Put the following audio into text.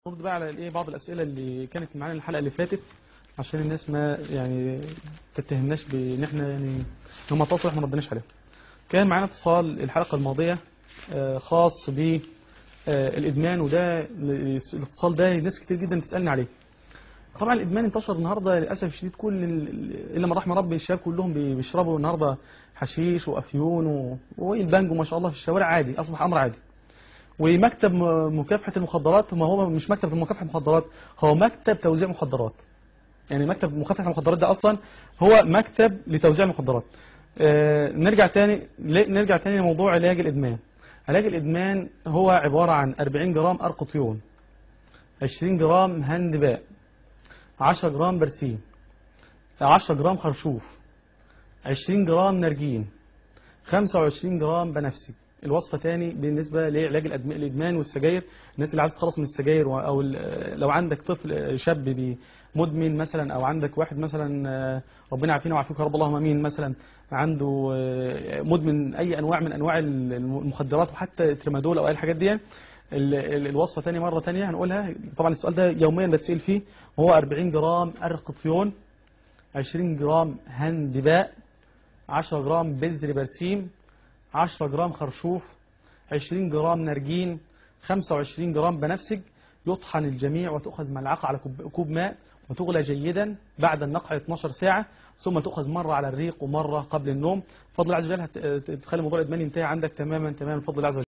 نرد بقى على بعض الأسئلة اللي كانت معانا الحلقة اللي فاتت عشان الناس ما يعني تتهمناش بان احنا يعني هم اتصل احنا ما ردناش عليهم. كان معانا اتصال الحلقة الماضية خاص بالإدمان، وده الاتصال ده ناس كتير جدا تسألني عليه. طبعا الإدمان انتشر النهارده للأسف الشديد، إلا من رحم ربي الشباب كلهم بيشربوا النهارده حشيش وأفيون والبانجو ما شاء الله في الشوارع عادي، أصبح أمر عادي. ومكتب مكافحة المخدرات ما هو مش مكتب مكافحة المخدرات، هو مكتب توزيع مخدرات. يعني مكتب مكافحة المخدرات ده أصلا هو مكتب لتوزيع المخدرات. نرجع تاني لموضوع علاج الإدمان. علاج الإدمان هو عبارة عن 40 جرام أرقطيون، 20 جرام هندباء، 10 جرام برسيم، 10 جرام خرشوف، 20 جرام نرجين، 25 جرام بنفسجي. الوصفة تاني بالنسبة لعلاج الإدمان والسجاير، الناس اللي عايزة تخلص من السجاير، أو لو عندك طفل شاب مدمن مثلا، أو عندك واحد مثلا ربنا يعافينا ويعافيك يا رب اللهم امين، مثلا عنده مدمن أي أنواع من أنواع المخدرات وحتى ترامادول أو أي الحاجات دي. الوصفة تاني مرة تانية هنقولها، طبعا السؤال ده يوميا بتسأل فيه، وهو 40 جرام أرقطيون، 20 جرام هندباء، 10 جرام بذر برسيم، 10 جرام خرشوف، 20 جرام نرجين، 25 جرام بنفسج. يطحن الجميع وتؤخذ ملعقة على كوب ماء وتغلى جيدا بعد النقع 12 ساعة، ثم تؤخذ مرة على الريق ومرة قبل النوم. بفضل الله عز وجل هتخلي موضوع الإدمان ينتهي عندك تماما بفضل الله عز وجل.